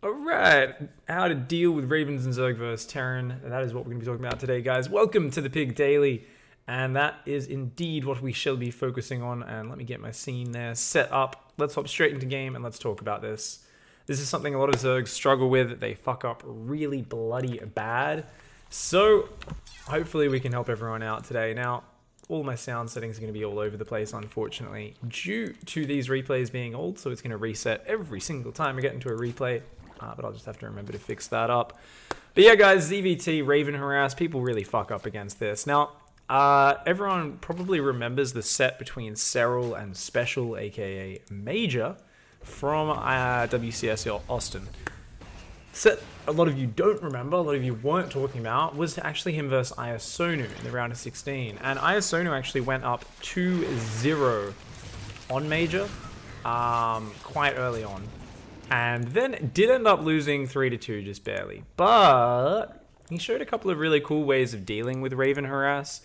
Alright, how to deal with Ravens and Zerg versus Terran. That is what we're going to be talking about today, guys. Welcome to the PiG Daily. And that is indeed what we shall be focusing on. And let me get my scene there set up. Let's hop straight into game and let's talk about this. This is something a lot of Zergs struggle with. They fuck up really bloody bad. So, hopefully we can help everyone out today. Now, all my sound settings are going to be all over the place, unfortunately, due to these replays being old. So it's going to reset every single time I get into a replay. But I'll just have to remember to fix that up. But yeah, guys, ZvT, Raven Harass, people really fuck up against this. Now, everyone probably remembers the set between Serral and Special, aka Major, from WCS Austin. Set a lot of you don't remember, a lot of you weren't talking about, was actually him versus Iasonu in the round of 16. And Iasonu actually went up 2-0 on Major quite early on. And then did end up losing 3-2 just barely. But he showed a couple of really cool ways of dealing with Raven Harass.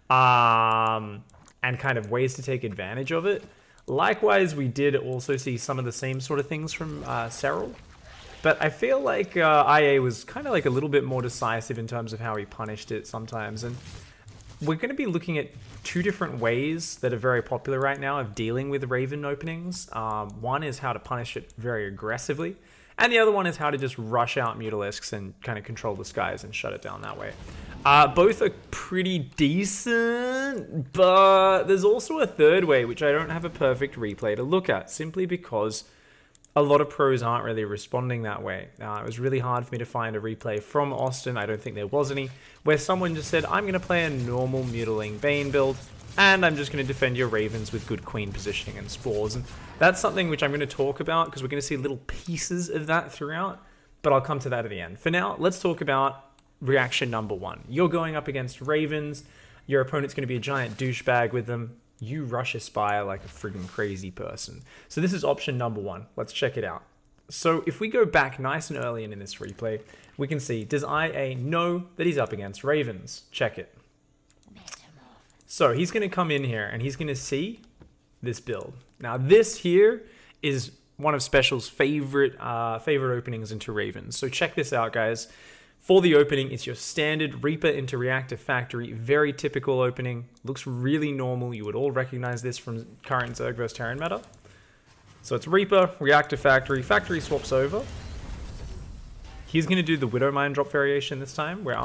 And kind of ways to take advantage of it. Likewise, we did also see some of the same sort of things from Serral. But I feel like IA was kind of like a little bit more decisive in terms of how he punished it sometimes. And we're going to be looking at two different ways that are very popular right now of dealing with Raven openings. One is how to punish it very aggressively. And the other one is how to just rush out Mutalisks and kind of control the skies and shut it down that way. Both are pretty decent, but there's also a third way, which I don't have a perfect replay to look at, simply because a lot of pros aren't really responding that way. It was really hard for me to find a replay from Austin, I don't think there was any, where someone just said, I'm going to play a normal Mutiling Bane build, and I'm just going to defend your Ravens with good queen positioning and spores. And that's something which I'm going to talk about, because we're going to see little pieces of that throughout, but I'll come to that at the end. For now, let's talk about reaction number one. You're going up against Ravens, your opponent's going to be a giant douchebag with them. You rush Aspire like a friggin' crazy person. So this is option number one. Let's check it out. So if we go back nice and early in this replay, we can see, does IA know that he's up against Ravens? Check it. So he's going to come in here and he's going to see this build. Now this here is one of Special's favorite openings into Ravens. So check this out, guys. For the opening, it's your standard Reaper into Reactor Factory. Very typical opening. Looks really normal. You would all recognize this from current Zerg vs Terran meta. So it's Reaper, Reactor Factory. Factory swaps over. He's going to do the Widow Mine drop variation this time, where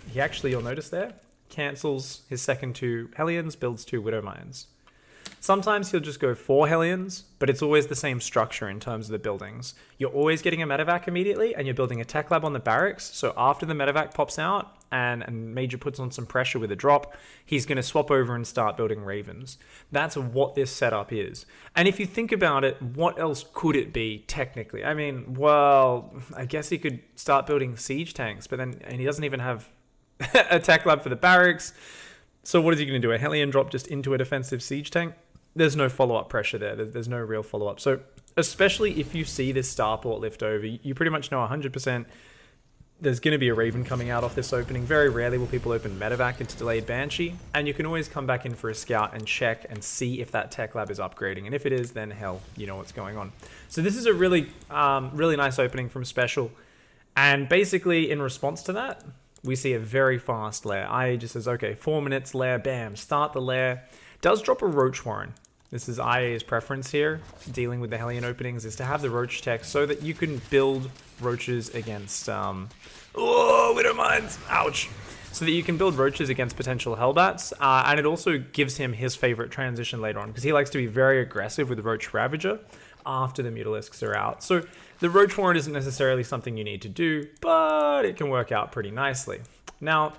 he actually, you'll notice there, cancels his second 2 Hellions, builds 2 Widow Mines. Sometimes he'll just go 4 Hellions, but it's always the same structure in terms of the buildings. You're always getting a medevac immediately, and you're building a tech lab on the barracks, so after the medevac pops out, and Major puts on some pressure with a drop, he's going to swap over and start building Ravens. That's what this setup is. And if you think about it, what else could it be, technically? I mean, well, I guess he could start building siege tanks, but then, and he doesn't even have a tech lab for the barracks. So what is he going to do? A Hellion drop just into a defensive siege tank? There's no follow-up pressure there. There's no real follow-up. So especially if you see this starport lift over, you pretty much know 100% there's going to be a Raven coming out off this opening. Very rarely will people open medevac into delayed Banshee. And you can always come back in for a scout and check and see if that tech lab is upgrading. And if it is, then hell, you know what's going on. So this is a really, really nice opening from Special. And basically in response to that, we see a very fast lair. IA just says, okay, 4 minutes lair, bam, start the lair. Does drop a Roach Warren. This is IA's preference here, dealing with the Hellion openings, is to have the Roach tech so that you can build Roaches against, oh, Widow Mines, ouch. So that you can build Roaches against potential Hellbats, and it also gives him his favorite transition later on, because he likes to be very aggressive with the Roach Ravager after the Mutalisks are out. So the Roach Warren isn't necessarily something you need to do, but it can work out pretty nicely. Now,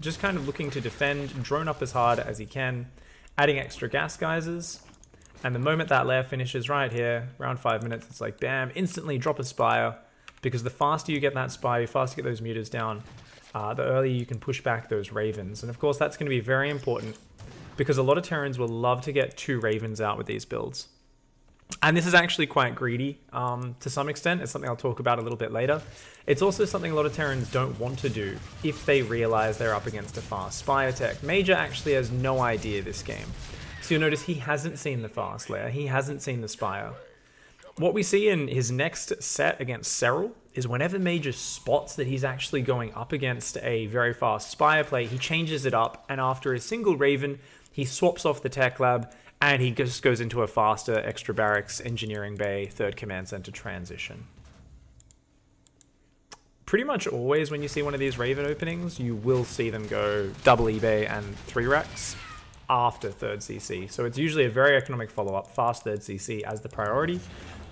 just kind of looking to defend, drone up as hard as he can, adding extra gas geysers, and the moment that lair finishes right here, around 5 minutes, it's like bam, instantly drop a Spire, because the faster you get that Spire, the faster you get those Mutas down, the earlier you can push back those Ravens. And of course that's going to be very important, because a lot of Terrans will love to get 2 Ravens out with these builds. And this is actually quite greedy to some extent. It's something I'll talk about a little bit later. It's also something a lot of Terrans don't want to do if they realize they're up against a fast Spire tech. Major actually has no idea this game. So you'll notice he hasn't seen the fast lair. He hasn't seen the Spire. What we see in his next set against Serral is whenever Major spots that he's actually going up against a very fast Spire play, he changes it up, and after a single Raven, he swaps off the tech lab, and he just goes into a faster extra barracks, engineering bay, third command center transition. Pretty much always when you see one of these Raven openings, you will see them go double eBay and 3 racks after third CC. So it's usually a very economic follow-up, fast third CC as the priority,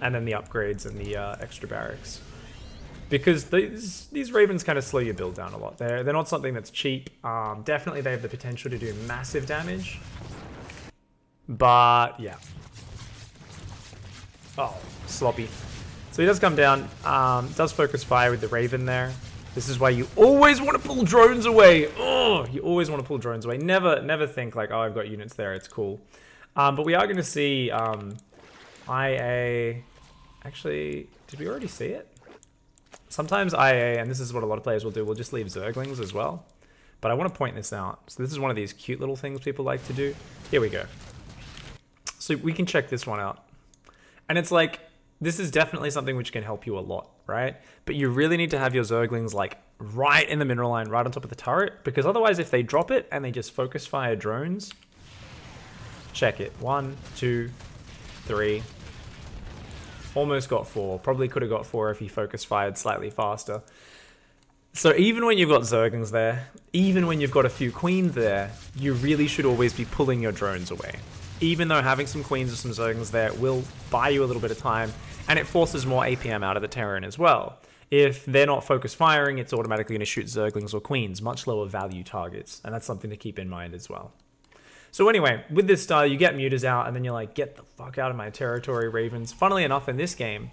and then the upgrades and the extra barracks. Because these Ravens kind of slow your build down a lot. They're not something that's cheap. Definitely they have the potential to do massive damage. But, yeah. Oh, sloppy. So he does come down, does focus fire with the Raven there. This is why you always want to pull drones away. Oh, you always want to pull drones away. Never think like, oh, I've got units there, it's cool. But we are going to see IA... Actually, did we already see it? Sometimes IA, and this is what a lot of players will do, will just leave Zerglings as well. But I want to point this out. So this is one of these cute little things people like to do. Here we go. So we can check this one out. And it's like, this is definitely something which can help you a lot, right? But you really need to have your Zerglings like right in the mineral line, right on top of the turret, because otherwise if they drop it and they just focus fire drones, check it. 1, 2, 3. Almost got 4. Probably could have got 4 if he focus fired slightly faster. So even when you've got Zerglings there, even when you've got a few queens there, you really should always be pulling your drones away. Even though having some queens or some Zerglings there will buy you a little bit of time, and it forces more APM out of the Terran as well. If they're not focus firing, it's automatically going to shoot Zerglings or queens, much lower value targets, and that's something to keep in mind as well. So anyway, with this style, you get mutas out, and then you're like, get the fuck out of my territory, Ravens. Funnily enough, in this game,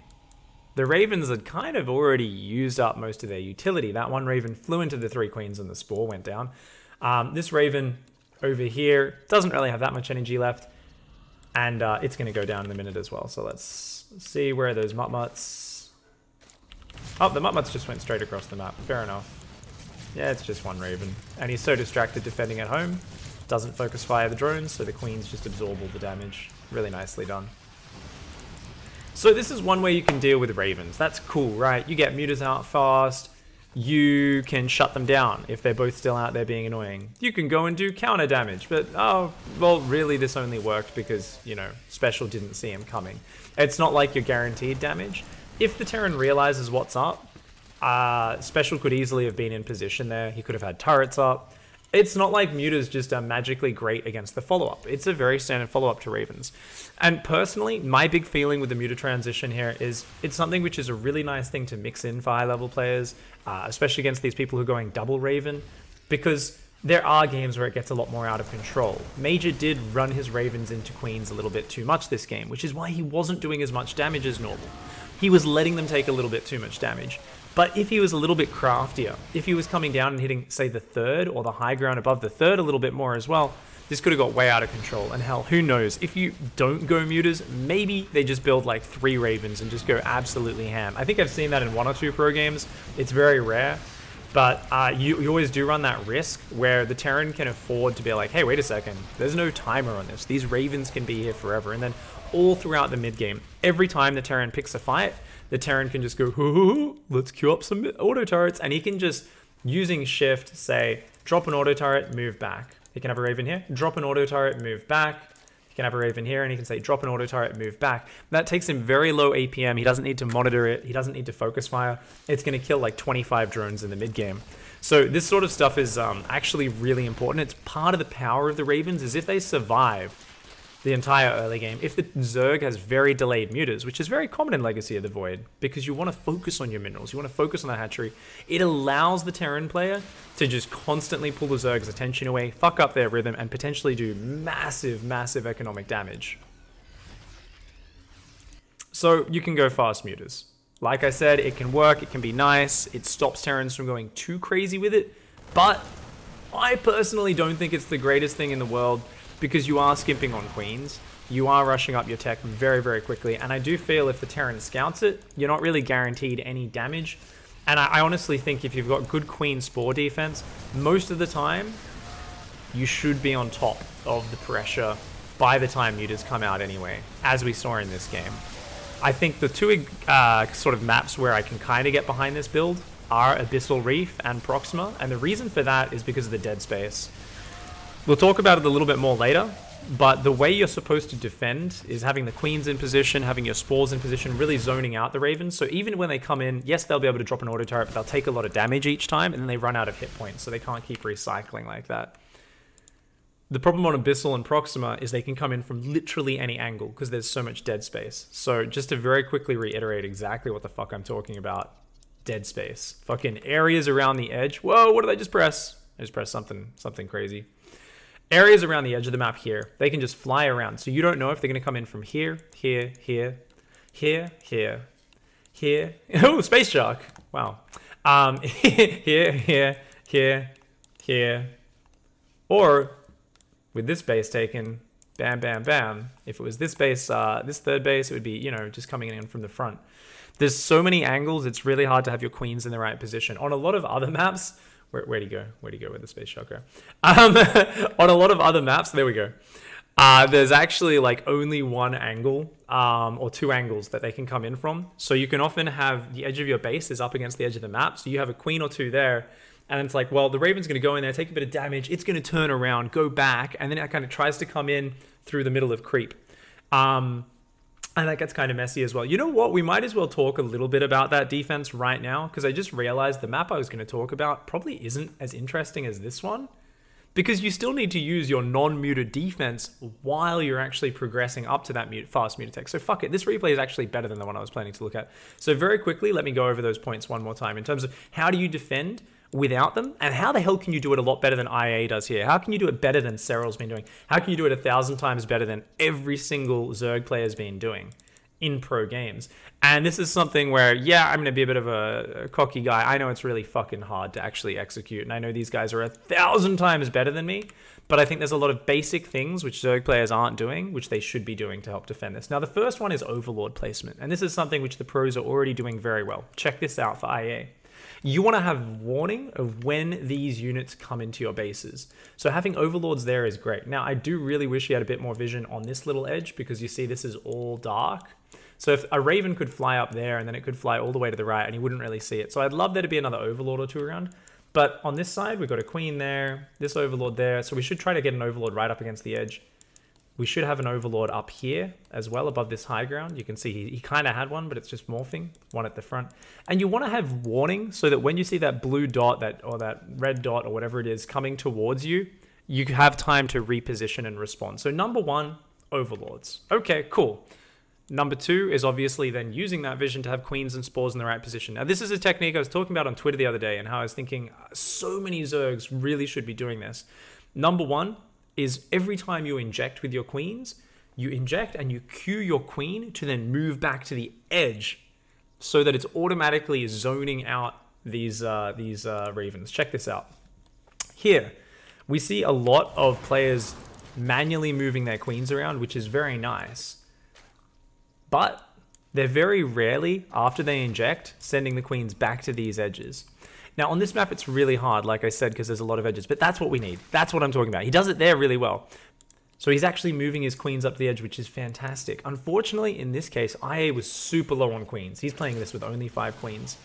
the Ravens had kind of already used up most of their utility. That one Raven flew into the 3 queens and the Spore went down. This Raven over here doesn't really have that much energy left, and it's going to go down in a minute as well. So let's see where are those Mutt-Mutts. Oh, the Mutt-Mutts just went straight across the map. Fair enough. Yeah, it's just one Raven. And he's so distracted defending at home. Doesn't focus fire the drones, so the queens just absorb all the damage. Really nicely done. So this is one way you can deal with Ravens. That's cool, right? You get mutas out fast. You can shut them down if they're both still out there being annoying. You can go and do counter damage, but oh, well, really this only worked because, you know, Special didn't see him coming. It's not like you're guaranteed damage. If the Terran realizes what's up, Special could easily have been in position there. He could have had turrets up. It's not like mutas just are magically great against the follow-up. It's a very standard follow-up to Ravens. And personally, my big feeling with the muta transition here is it's something which is a really nice thing to mix in for high-level players, especially against these people who are going double Raven, because there are games where it gets a lot more out of control. Major did run his Ravens into Queens a little bit too much this game, which is why he wasn't doing as much damage as normal. He was letting them take a little bit too much damage. But if he was a little bit craftier, if he was coming down and hitting, say, the 3rd or the high ground above the 3rd a little bit more as well, this could have got way out of control. And hell, who knows? If you don't go mutas, maybe they just build like 3 Ravens and just go absolutely ham. I think I've seen that in 1 or 2 pro games. It's very rare. But you always do run that risk where the Terran can afford to be like, hey, wait a second. There's no timer on this. These Ravens can be here forever. And then all throughout the mid-game, every time the Terran picks a fight, the Terran can just go, hoo, let's queue up some auto turrets. And he can just, using shift, say, drop an auto turret, move back. He can have a Raven here, drop an auto turret, move back. He can have a Raven here, and he can say, drop an auto turret, move back. That takes him very low APM. He doesn't need to monitor it. He doesn't need to focus fire. It's going to kill like 25 drones in the mid-game. So this sort of stuff is actually really important. It's part of the power of the Ravens is if they survive the entire early game. If the Zerg has very delayed mutas, which is very common in Legacy of the Void, because you want to focus on your minerals, you want to focus on the hatchery, it allows the Terran player to just constantly pull the Zerg's attention away, fuck up their rhythm, and potentially do massive, massive economic damage. So you can go fast mutas. Like I said, it can work, it can be nice, it stops Terrans from going too crazy with it, but I personally don't think it's the greatest thing in the world, because you are skimping on queens, you are rushing up your tech very, very quickly, and I do feel if the Terran scouts it, you're not really guaranteed any damage. And I honestly think if you've got good queen spore defense, most of the time, you should be on top of the pressure by the time mutas come out anyway, as we saw in this game. I think the two sort of maps where I can kind of get behind this build are Abyssal Reef and Proxima, and the reason for that is because of the dead space. We'll talk about it a little bit more later, but the way you're supposed to defend is having the queens in position, having your spores in position, really zoning out the ravens. So even when they come in, yes, they'll be able to drop an auto turret, but they'll take a lot of damage each time, and then they run out of hit points, so they can't keep recycling like that. The problem on Abyssal and Proxima is they can come in from literally any angle because there's so much dead space. So just to very quickly reiterate exactly what the fuck I'm talking about. Dead space. Fucking areas around the edge. Whoa, what did I just press? I just pressed something crazy. Areas around the edge of the map here. They can just fly around. So you don't know if they're going to come in from here, here, here, here, here, here. Oh, Space Shark. Wow. Here, here, here, here. Or with this base taken, bam, bam, bam. If it was this base, this third base, it would be, you know, just coming in from the front. There's so many angles, it's really hard to have your queens in the right position. On a lot of other maps, where'd he go? Where'd he go with the Space Shark? On a lot of other maps, there we go. There's actually like only one angle or two angles that they can come in from. So you can often have the edge of your base is up against the edge of the map. So you have a queen or two there. And it's like, well, the Raven's going to go in there, take a bit of damage. It's going to turn around, go back, and then it kind of tries to come in through the middle of creep. And that gets kind of messy as well. You know what? We might as well talk a little bit about that defense right now, because I just realized the map I was going to talk about probably isn't as interesting as this one, because you still need to use your non-muted defense while you're actually progressing up to that fast muted tech. So fuck it. This replay is actually better than the one I was planning to look at. So very quickly, let me go over those points one more time in terms of how do you defend without them, and how the hell can you do it a lot better than IA does here? How can you do it better than Serral's been doing? How can you do it 1,000 times better than every single Zerg player's been doing in pro games? And this is something where, yeah, I'm going to be a bit of a cocky guy. I know it's really fucking hard to actually execute, and I know these guys are 1,000 times better than me, but I think there's a lot of basic things which Zerg players aren't doing, which they should be doing to help defend this. Now, the first one is Overlord placement, and this is something which the pros are already doing very well. Check this out for IA. You want to have warning of when these units come into your bases. So having overlords there is great. Now, I do really wish you had a bit more vision on this little edge, because you see this is all dark. So if a Raven could fly up there and then it could fly all the way to the right and you wouldn't really see it. So I'd love there to be another overlord or two around. But on this side, we've got a queen there, this overlord there. So we should try to get an overlord right up against the edge. We should have an overlord up here as well, above this high ground. You can see he kind of had one, but it's just morphing. One at the front. And you want to have warning so that when you see that blue dot or that red dot or whatever it is coming towards you, you have time to reposition and respond. So number one, overlords. Okay, cool. Number two is obviously then using that vision to have queens and spores in the right position. Now, this is a technique I was talking about on Twitter the other day, and how I was thinking so many Zergs really should be doing this. Number one is every time you inject with your queens, you inject and you cue your queen to then move back to the edge so that it's automatically zoning out these Ravens. Check this out. Here, we see a lot of players manually moving their queens around, which is very nice. But they're very rarely, after they inject, sending the queens back to these edges. Now, on this map, it's really hard, like I said, because there's a lot of edges. But that's what we need. That's what I'm talking about. He does it there really well. So he's actually moving his queens up the edge, which is fantastic. Unfortunately, in this case, IA was super low on queens. He's playing this with only 5 queens.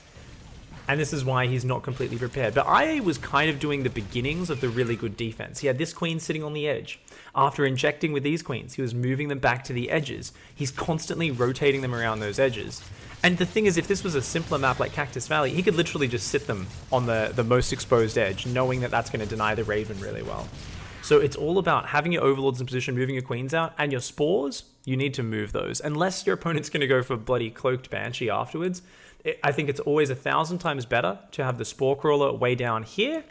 And this is why he's not completely prepared. But IA was kind of doing the beginnings of the really good defense. He had this queen sitting on the edge. After injecting with these queens, he was moving them back to the edges. He's constantly rotating them around those edges. And the thing is, if this was a simpler map like Cactus Valley, he could literally just sit them on the most exposed edge, knowing that that's going to deny the Raven really well. So it's all about having your overlords in position, moving your queens out, and your spores, you need to move those. Unless your opponent's going to go for bloody Cloaked Banshee afterwards, I think it's always 1,000 times better to have the Spore Crawler way down here,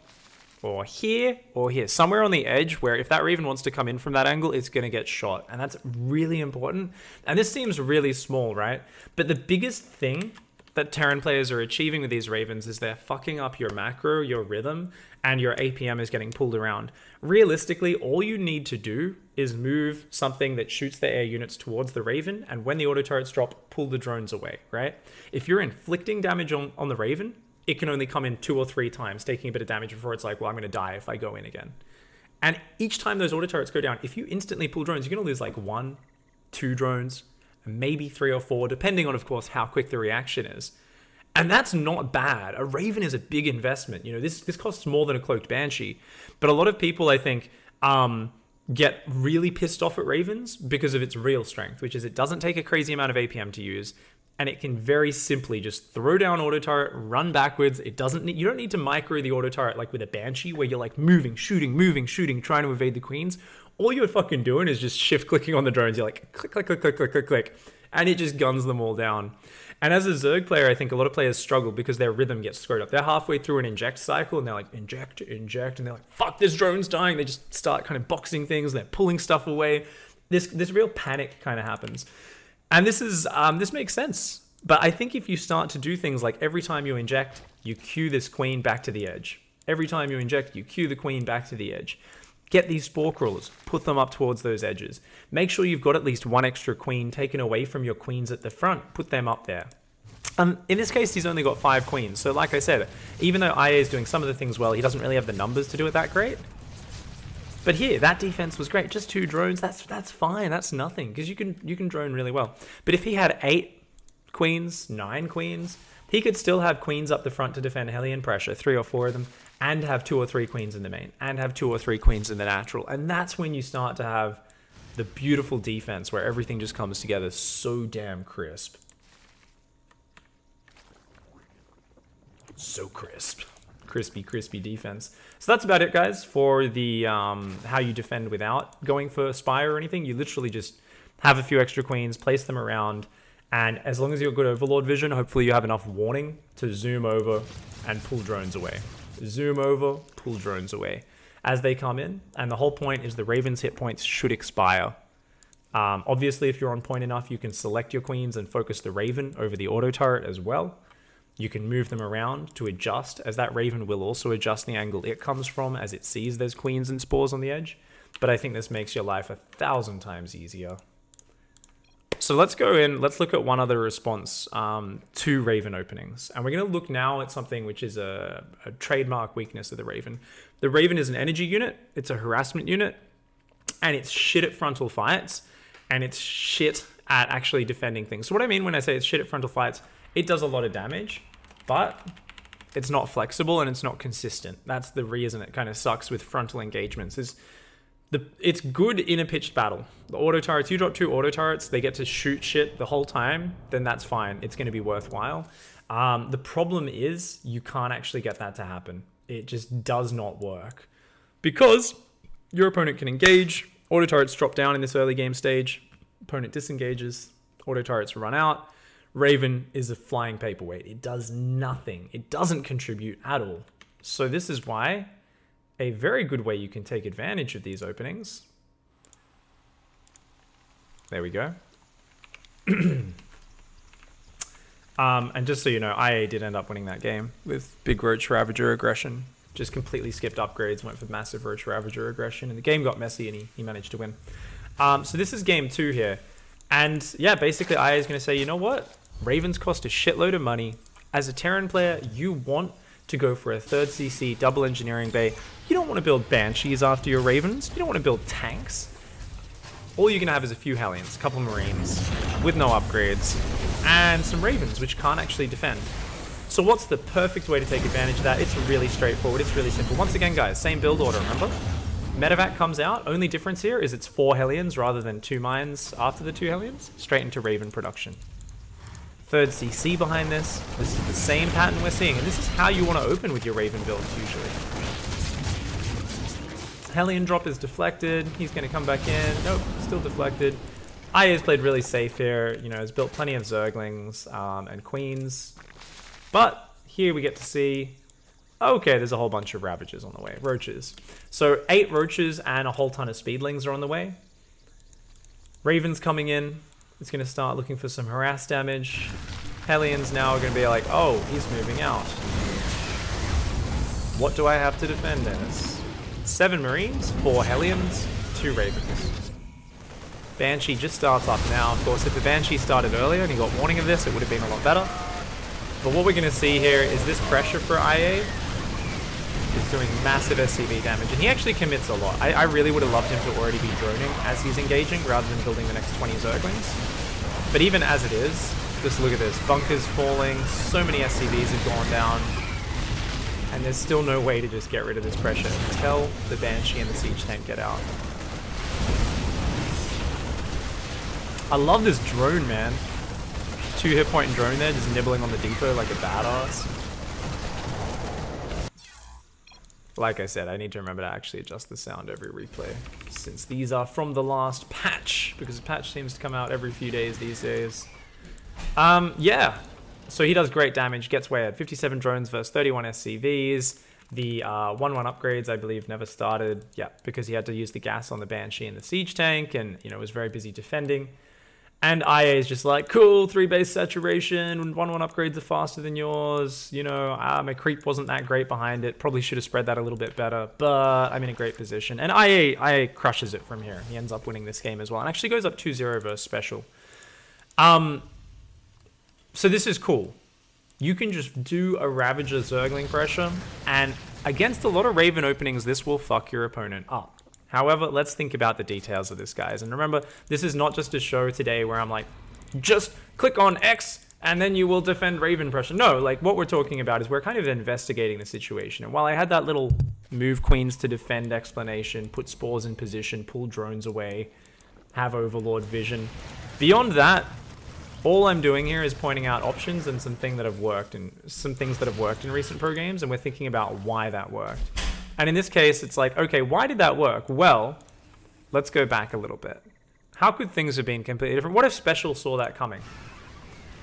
or here, or here. Somewhere on the edge where if that Raven wants to come in from that angle, it's going to get shot. And that's really important. And this seems really small, right? But the biggest thing that Terran players are achieving with these Ravens is they're fucking up your macro, your rhythm, and your APM is getting pulled around. Realistically, all you need to do is move something that shoots the air units towards the Raven, and when the auto turrets drop, pull the drones away, right? If you're inflicting damage on the Raven, it can only come in 2 or 3 times, taking a bit of damage before it's like, well, I'm going to die if I go in again. And each time those auto turrets go down, if you instantly pull drones, you're going to lose like 1, 2 drones, maybe 3 or 4, depending on, of course, how quick the reaction is. And that's not bad. A Raven is a big investment. You know, this costs more than a Cloaked Banshee. But a lot of people, I think, get really pissed off at Ravens because of its real strength, which is it doesn't take a crazy amount of APM to use, and it can very simply just throw down auto turret, run backwards. You don't need to micro the auto turret like with a Banshee where you're like moving, shooting, trying to evade the queens. All you're fucking doing is just shift clicking on the drones. You're like click, click, click, click, click, click, click, and it just guns them all down. And as a Zerg player, I think a lot of players struggle because their rhythm gets screwed up. They're halfway through an inject cycle and they're like, inject, and they're like, fuck, this drone's dying. They just start kind of boxing things, they're pulling stuff away. This real panic kind of happens. And this makes sense. But I think if you start to do things like every time you inject, you cue this queen back to the edge. Every time you inject, you cue the queen back to the edge. Get these spore crawlers, put them up towards those edges. Make sure you've got at least one extra queen taken away from your queens at the front. Put them up there. In this case, he's only got 5 queens. So like I said, even though IA is doing some of the things well, he doesn't really have the numbers to do it that great. But here, that defense was great. Just 2 drones, that's fine. That's nothing, because you can drone really well. But if he had 8 queens, 9 queens, he could still have queens up the front to defend Hellion pressure, 3 or 4 of them, and have 2 or 3 queens in the main, and have 2 or 3 queens in the natural. And that's when you start to have the beautiful defense where everything just comes together so damn crisp. So crisp. Crispy defense. So that's about it, guys, for the how you defend without going for Spire or anything. You literally just have a few extra queens, place them around, and as long as you've got good Overlord vision, hopefully you have enough warning to zoom over and pull drones away. Zoom over, pull drones away as they come in. And the whole point is the Raven's hit points should expire. Obviously, if you're on point enough, you can select your queens and focus the Raven over the auto turret as well. You can move them around to adjust, as that Raven will also adjust the angle it comes from as it sees there's queens and spores on the edge. But I think this makes your life 1,000 times easier. So let's go in, let's look at one other response to Raven openings. And we're going to look now at something which is a trademark weakness of the Raven. The Raven is an energy unit, it's a harassment unit, and it's shit at frontal fights, and it's shit at actually defending things. So what I mean when I say it's shit at frontal fights, it does a lot of damage, but it's not flexible and it's not consistent. That's the reason it kind of sucks with frontal engagements. It's good in a pitched battle. The auto turrets, you drop 2 auto turrets, they get to shoot shit the whole time, then that's fine. It's going to be worthwhile. The problem is you can't actually get that to happen. It just does not work. Because your opponent can engage, auto turrets drop down in this early game stage, opponent disengages, auto turrets run out, Raven is a flying paperweight. It does nothing. It doesn't contribute at all. So this is why a very good way you can take advantage of these openings. There we go. And just so you know, IA did end up winning that game with big Roach Ravager aggression. Just completely skipped upgrades, went for massive Roach Ravager aggression, and the game got messy and he managed to win. So this is game 2 here. And yeah, basically IA is going to say, you know what? Ravens cost a shitload of money. As a Terran player, you want to go for a 3rd CC double engineering bay. You don't want to build Banshees after your Ravens. You don't want to build tanks. All you're going to have is a few Hellions, a couple Marines with no upgrades, and some Ravens which can't actually defend. So what's the perfect way to take advantage of that? It's really straightforward. It's really simple. Once again, guys, same build order, remember? Medevac comes out. Only difference here is it's 4 Hellions rather than 2 mines after the 2 Hellions. Straight into Raven production. 3rd CC behind this. This is the same pattern we're seeing, and this is how you want to open with your Raven builds usually. Hellion drop is deflected. He's going to come back in. Nope, still deflected. IA's played really safe here. You know, has built plenty of Zerglings and Queens. But here we get to see, okay, there's a whole bunch of Ravagers on the way. Roaches. So 8 Roaches and a whole ton of Speedlings are on the way. Raven's coming in. It's going to start looking for some harass damage. Hellions now are going to be like, oh, he's moving out. What do I have to defend, Dennis? 7 Marines, 4 Hellions, 2 Ravens. Banshee just starts up now. Of course, if the Banshee started earlier and he got warning of this, it would have been a lot better. But what we're going to see here is this pressure for IA is doing massive SCV damage, and he actually commits a lot. I really would have loved him to already be droning as he's engaging rather than building the next 20 Zerglings. But even as it is, just look at this. Bunkers falling, so many SCVs have gone down, and there's still no way to just get rid of this pressure until the Banshee and the Siege Tank get out. I love this drone, man. 2 hit point drone there, just nibbling on the depot like a badass. Like I said, I need to remember to actually adjust the sound every replay, since these are from the last patch, because the patch seems to come out every few days these days. Yeah, so he does great damage, gets way ahead. 57 drones versus 31 SCVs. The 1-1 upgrades, I believe, never started, yeah, because he had to use the gas on the Banshee and the Siege Tank, and, you know, was very busy defending. And IA is just like, cool, 3 base saturation, 1-1 upgrades are faster than yours, you know, my creep wasn't that great behind it, probably should have spread that a little bit better, but I'm in a great position. And IA crushes it from here. He ends up winning this game as well, and actually goes up 2-0 versus Special. So this is cool. You can just do a Ravager Zergling pressure, and against a lot of Raven openings, this will fuck your opponent up. However, let's think about the details of this, guys. And remember, this is not just a show today where I'm like, just click on X and then you will defend Raven pressure. No, like what we're talking about is we're kind of investigating the situation. And while I had that little move queens to defend explanation, put spores in position, pull drones away, have Overlord vision, beyond that, all I'm doing here is pointing out options and some things that have worked in recent pro games, and we're thinking about why that worked. And in this case, it's like, okay, why did that work? Well, let's go back a little bit. How could things have been completely different? What if Special saw that coming?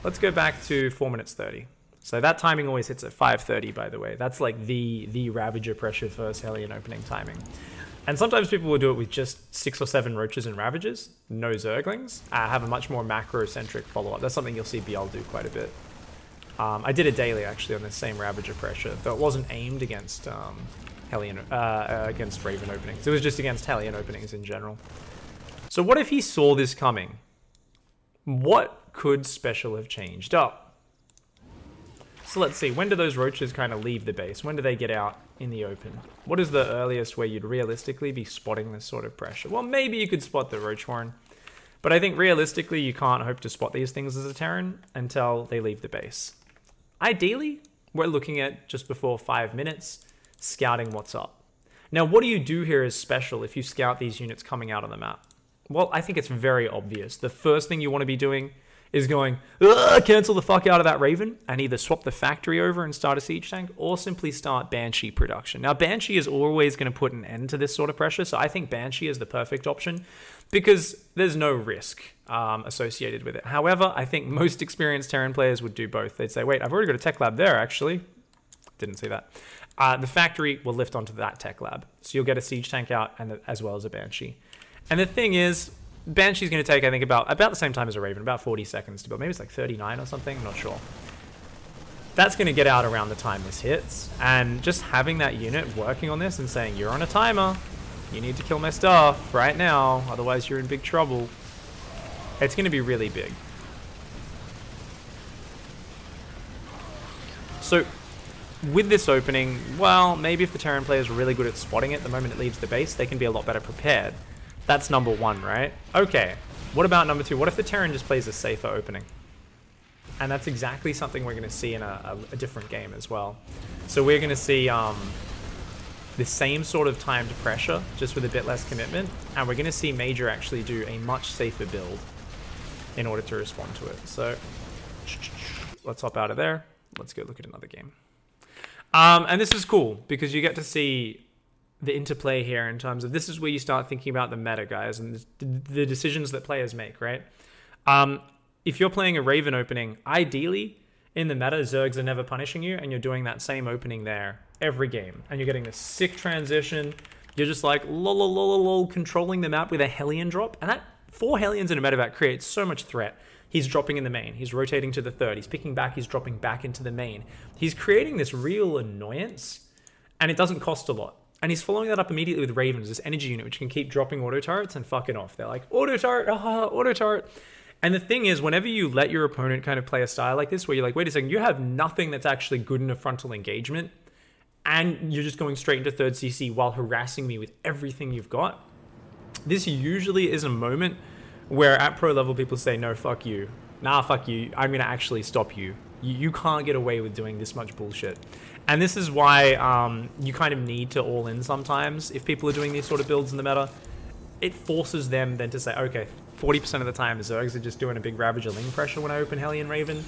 Let's go back to 4 minutes 30. So that timing always hits at 5:30, by the way. That's like the Ravager pressure first Hellion opening timing. And sometimes people will do it with just 6 or 7 Roaches and Ravagers, no Zerglings. Have a much more macro-centric follow-up. That's something you'll see BL do quite a bit. I did a daily, actually, on the same Ravager pressure, though it wasn't aimed against... Hellion against Raven openings. It was just against Hellion openings in general. So what if he saw this coming? What could Special have changed up? So let's see, when do those Roaches kind of leave the base? When do they get out in the open? What is the earliest where you'd realistically be spotting this sort of pressure? Well, maybe you could spot the Roach Horn, but I think realistically you can't hope to spot these things as a Terran until they leave the base. Ideally, we're looking at just before 5 minutes, scouting what's up. Now, what do you do here as Special if you scout these units coming out on the map? Well, I think it's very obvious. The first thing you want to be doing is going, cancel the fuck out of that Raven, and either swap the factory over and start a Siege Tank, or simply start Banshee production. Now, Banshee is always going to put an end to this sort of pressure, so I think Banshee is the perfect option, because there's no risk associated with it. However, I think most experienced Terran players would do both. They'd say, wait, I've already got a tech lab there, actually. Didn't see that. The factory will lift onto that tech lab. So you'll get a Siege Tank out and as well as a Banshee. And the thing is, Banshee's going to take, I think, about the same time as a Raven, about 40 seconds to build. Maybe it's like 39 or something, I'm not sure. That's going to get out around the time this hits. And just having that unit working on this and saying, you're on a timer, you need to kill my stuff right now, otherwise you're in big trouble. It's going to be really big. So with this opening, well, maybe if the Terran players are really good at spotting it the moment it leaves the base, they can be a lot better prepared. That's number one, right? Okay, what about number two? What if the Terran just plays a safer opening? And that's exactly something we're going to see in a different game as well. So we're going to see the same sort of timed pressure, just with a bit less commitment, and we're going to see Major actually do a much safer build in order to respond to it. So let's hop out of there. Let's go look at another game. And this is cool because you get to see the interplay here in terms of this is where you start thinking about the meta, guys, and the decisions that players make, right? If you're playing a Raven opening, ideally in the meta, Zergs are never punishing you, and you're doing that same opening there every game, and you're getting this sick transition. You're just like lol, controlling the map with a Hellion drop, and that 4 Hellions in a medevac creates so much threat. He's dropping in the main. He's rotating to the third. He's picking back. He's dropping back into the main. He's creating this real annoyance, and it doesn't cost a lot. And he's following that up immediately with Ravens, this energy unit, which can keep dropping auto turrets and fucking off. They're like, auto turret, auto turret. And the thing is, whenever you let your opponent kind of play a style like this, where you're like, wait a second, you have nothing that's actually good in a frontal engagement, and you're just going straight into third CC while harassing me with everything you've got, this usually is a moment Where at pro level, people say, no, fuck you. Nah, fuck you. I'm going to actually stop you. You can't get away with doing this much bullshit. And this is why you kind of need to all in sometimes if people are doing these sort of builds in the meta. It forces them then to say, okay, 40% of the time Zergs are just doing a big Ravager Ling pressure when I open Hellion Raven.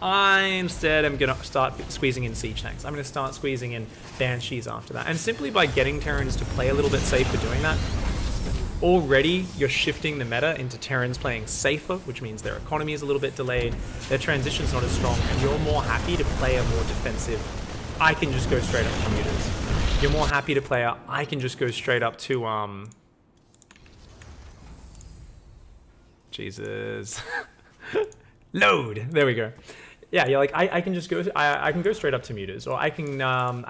I instead am going to start squeezing in Siege Tanks. I'm going to start squeezing in Banshees after that. And simply by getting Terrans to play a little bit safer doing that, already you're shifting the meta into Terrans playing safer, which means their economy is a little bit delayed, their transition's not as strong, and you're more happy to play a more defensive, I can just go straight up to Mutas. You're more happy to play a, I can just go straight up to, Jesus. Load! There we go. Yeah, you're like, I can just go, I can go straight up to Mutas, or I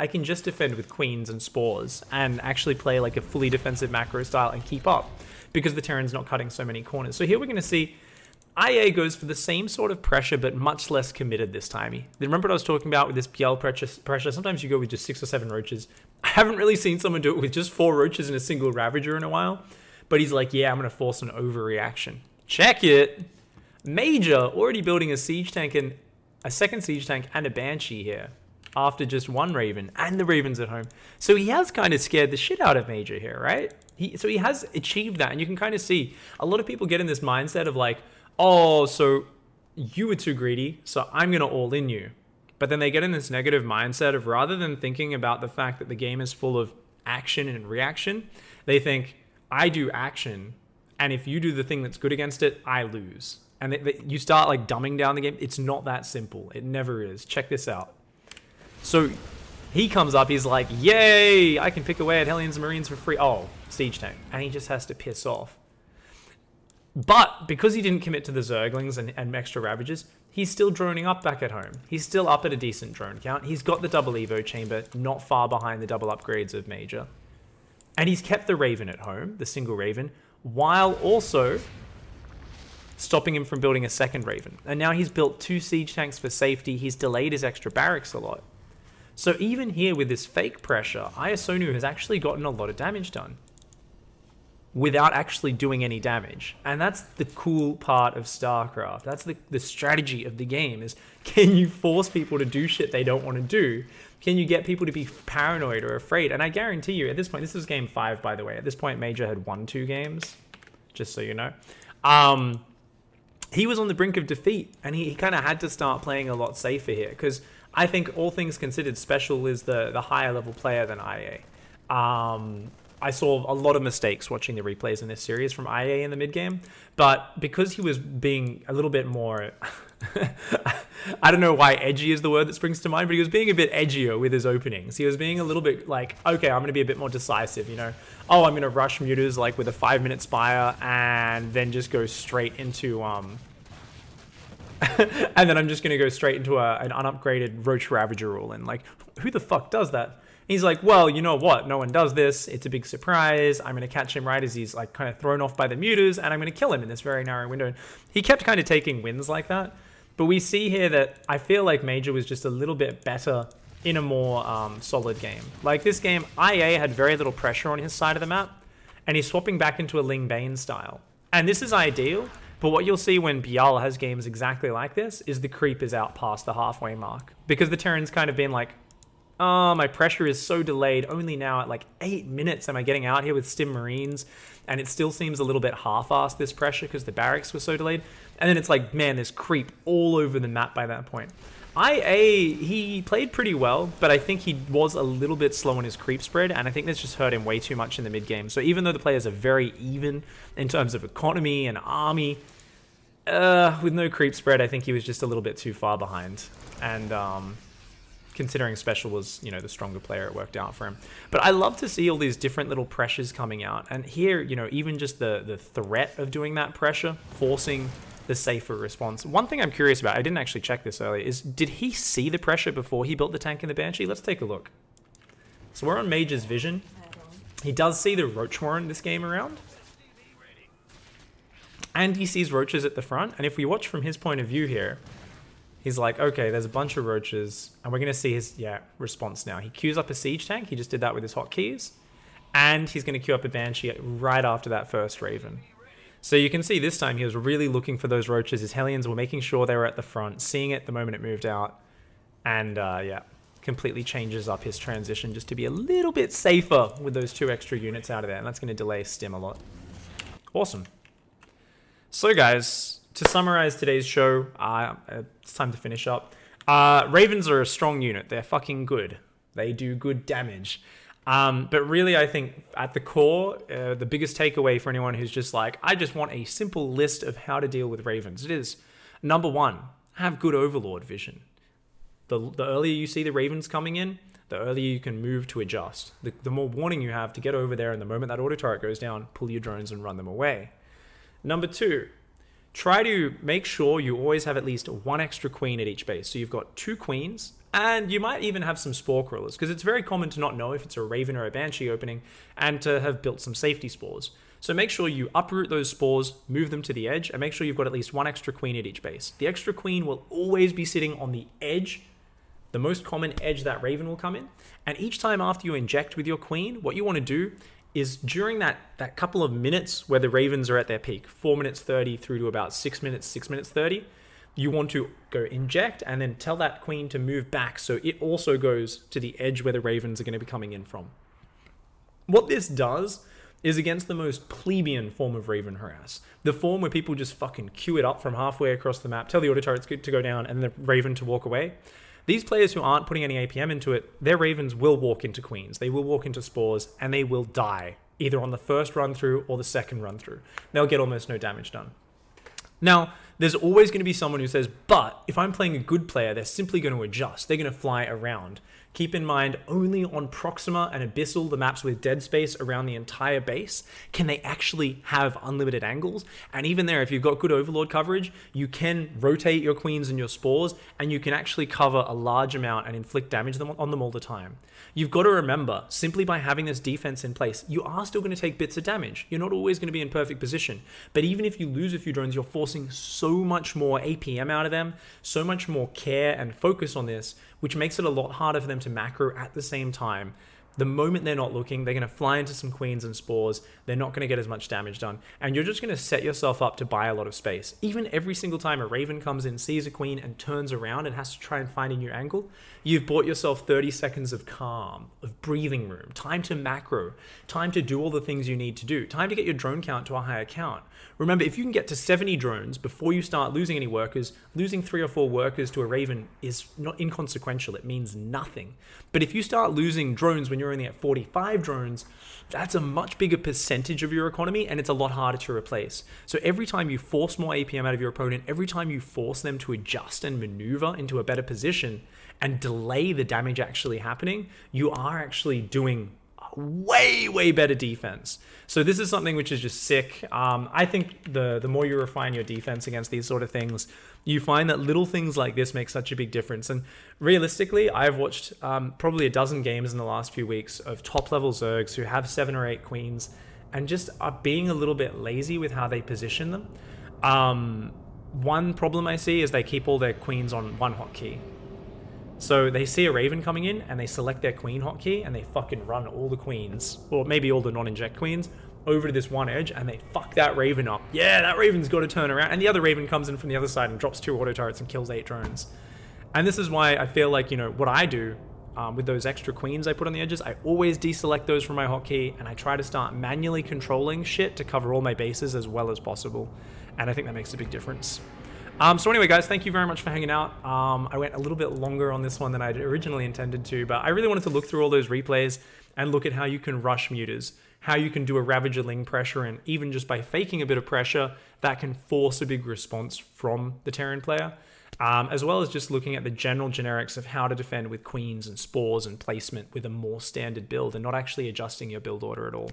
can just defend with Queens and Spores, and actually play like a fully defensive macro style and keep up, because the Terran's not cutting so many corners. So here we're going to see IA goes for the same sort of pressure, but much less committed this time. Remember what I was talking about with this PL pressure? Sometimes you go with just 6 or 7 roaches. I haven't really seen someone do it with just 4 roaches and a single Ravager in a while, but he's like, yeah, I'm going to force an overreaction. Check it! Major already building a siege tank and a second siege tank and a Banshee here after just 1 Raven, and the Raven's at home. So he has kind of scared the shit out of Major here, right? So he has achieved that, and you can kind of see a lot of people get in this mindset of like, oh, so you were too greedy, so I'm going to all in you. But then they get in this negative mindset of, rather than thinking about the fact that the game is full of action and reaction, they think, I do action, and if you do the thing that's good against it, I lose. And you start like dumbing down the game. It's not that simple. It never is. Check this out. So he comes up, he's like, yay, I can pick away at Hellions and Marines for free. Oh, siege tank. And he just has to piss off. But because he didn't commit to the Zerglings and extra Ravagers, he's still droning up back at home. He's still up at a decent drone count. He's got the double Evo chamber, not far behind the double upgrades of Major. And he's kept the Raven at home, the single Raven, while also stopping him from building a second Raven. And now he's built 2 siege tanks for safety. He's delayed his extra barracks a lot. So even here with this fake pressure, Iasonu has actually gotten a lot of damage done without actually doing any damage. And that's the cool part of StarCraft. That's the strategy of the game, is can you force people to do shit they don't want to do? Can you get people to be paranoid or afraid? And I guarantee you, at this point, this is game 5, by the way. At this point, Major had won 2 games, just so you know. He was on the brink of defeat, and he kind of had to start playing a lot safer here, because I think, all things considered, Special is the higher level player than IA. I saw a lot of mistakes watching the replays in this series from IA in the mid game, but because he was being a little bit more, I don't know why edgy is the word that springs to mind, but he was being a bit edgier with his openings. He was being a little bit like, okay, I'm going to be a bit more decisive, you know. Oh, I'm going to rush Mutas like with a 5-minute Spire and then just go straight into, and then I'm just going to go straight into an unupgraded Roach Ravager rule. And like, who the fuck does that? He's like, well, you know what? No one does this. It's a big surprise. I'm going to catch him right as he's like kind of thrown off by the Mutas, and I'm going to kill him in this very narrow window. He kept kind of taking wins like that. But we see here that I feel like Major was just a little bit better in a more solid game. Like this game, IA had very little pressure on his side of the map, and he's swapping back into a Ling Bane style. And this is ideal, but what you'll see when Bial has games exactly like this is the creep is out past the halfway mark. Because the Terran's kind of been like, oh, my pressure is so delayed. Only now at like 8 minutes am I getting out here with Stim Marines, and it still seems a little bit half-assed, this pressure, because the barracks were so delayed. And then it's like, man, there's creep all over the map by that point. IA, he played pretty well, but I think he was a little bit slow on his creep spread, and I think this just hurt him way too much in the mid-game. So even though the players are very even in terms of economy and army, with no creep spread, I think he was just a little bit too far behind. And considering Special was, you know, the stronger player, it worked out for him. But I love to see all these different little pressures coming out. And here, you know, even just the threat of doing that pressure, forcing the safer response. One thing I'm curious about, I didn't actually check this earlier, is did he see the pressure before he built the tank and the Banshee? Let's take a look. So we're on Major's vision. He does see the Roach Warren this game around. And he sees Roaches at the front. And if we watch from his point of view here, he's like, okay, there's a bunch of Roaches, and we're going to see his response now. He queues up a Siege Tank. He just did that with his hotkeys. And he's going to queue up a Banshee right after that first Raven. So you can see this time he was really looking for those roaches. His Hellions were making sure they were at the front, seeing it the moment it moved out. And yeah, completely changes up his transition just to be a little bit safer with those 2 extra units out of there. And that's going to delay stim a lot. Awesome. So guys, to summarize today's show, it's time to finish up. Ravens are a strong unit. They're fucking good. They do good damage. But really, I think at the core, the biggest takeaway for anyone who's just like, I just want a simple list of how to deal with Ravens, it is, number 1, have good Overlord vision. The earlier you see the Ravens coming in, the earlier you can move to adjust. The more warning you have to get over there, and the moment that auto turret goes down, pull your drones and run them away. Number 2, try to make sure you always have at least 1 extra queen at each base. So you've got 2 queens, and you might even have some spore crawlers, because it's very common to not know if it's a Raven or a Banshee opening, and to have built some safety spores. So make sure you uproot those spores, move them to the edge, and make sure you've got at least 1 extra queen at each base. The extra queen will always be sitting on the edge, the most common edge that Raven will come in. And each time after you inject with your queen, what you want to do is during that couple of minutes where the Ravens are at their peak, 4 minutes 30 through to about 6 minutes 30, you want to go inject and then tell that queen to move back so it also goes to the edge where the Ravens are going to be coming in from. What this does is against the most plebeian form of Raven harass. The form where people just fucking queue it up from halfway across the map, tell the auto turrets to go down and the Raven to walk away. These players who aren't putting any APM into it, their Ravens will walk into queens, they will walk into spores, and they will die, either on the first run through or the second run through. They'll get almost no damage done. Now, there's always going to be someone who says, but if I'm playing a good player, they're simply going to adjust. They're going to fly around. Keep in mind, only on Proxima and Abyssal, the maps with dead space around the entire base, can they actually have unlimited angles. And even there, if you've got good Overlord coverage, you can rotate your queens and your spores, and you can actually cover a large amount and inflict damage on them all the time. You've got to remember, simply by having this defense in place, you are still going to take bits of damage. You're not always going to be in perfect position. But even if you lose a few drones, you're forcing so much more APM out of them, so much more care and focus on this, which makes it a lot harder for them to macro at the same time. The moment they're not looking, they're going to fly into some queens and spores. They're not going to get as much damage done. And you're just going to set yourself up to buy a lot of space. Even every single time a Raven comes in, sees a queen, and turns around and has to try and find a new angle, you've bought yourself 30 seconds of calm, of breathing room, time to macro, time to do all the things you need to do, time to get your drone count to a higher count. Remember, if you can get to 70 drones before you start losing any workers, losing 3 or 4 workers to a Raven is not inconsequential. It means nothing. But if you start losing drones when you're only at 45 drones, that's a much bigger percentage of your economy, and it's a lot harder to replace. So every time you force more APM out of your opponent, every time you force them to adjust and maneuver into a better position and delay the damage actually happening, you are actually doing way better defense. So this is something which is just sick. I think the more you refine your defense against these sort of things, you find that little things like this make such a big difference. And realistically, I've watched probably a dozen games in the last few weeks of top level Zergs who have 7 or 8 queens and just are being a little bit lazy with how they position them. One problem I see is they keep all their queens on one hotkey. So they see a Raven coming in and they select their queen hotkey and they fucking run all the queens, or maybe all the non-inject queens, over to this one edge and they fuck that Raven up. Yeah, that Raven's got to turn around. And the other Raven comes in from the other side and drops 2 auto turrets and kills 8 drones. And this is why I feel like, you know, what I do with those extra queens I put on the edges, I always deselect those from my hotkey and I try to start manually controlling shit to cover all my bases as well as possible. And I think that makes a big difference. So anyway, guys, thank you very much for hanging out. I went a little bit longer on this one than I originally intended to, but I really wanted to look through all those replays and look at how you can rush muters, how you can do a Ravager Ling pressure, and even just by faking a bit of pressure, that can force a big response from the Terran player, as well as just looking at the general generics of how to defend with queens and spores and placement with a more standard build and not actually adjusting your build order at all.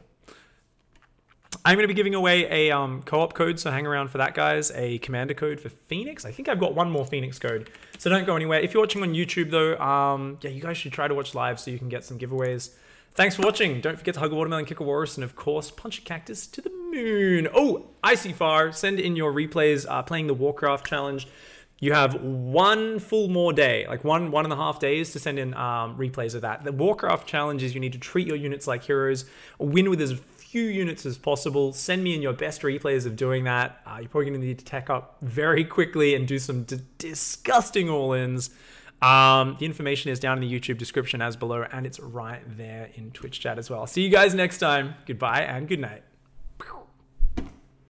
I'm going to be giving away a co-op code, so hang around for that, guys. A commander code for Phoenix. I think I've got one more Phoenix code, so don't go anywhere. If you're watching on YouTube, though, yeah, you guys should try to watch live so you can get some giveaways. Thanks for watching. Don't forget to hug a watermelon, kick a walrus, and of course, punch a cactus to the moon. Oh, ICYFAR, send in your replays playing the WARCRAFT challenge. You have 1 full more day, like one and a half days to send in replays of that. The WARCRAFT challenge is you need to treat your units like heroes, win with as few units as possible. Send me in your best replays of doing that. You're probably going to need to tech up very quickly and do some disgusting all-ins. The information is down in the YouTube description as below, and it's right there in Twitch chat as well. See you guys next time. Goodbye and good night.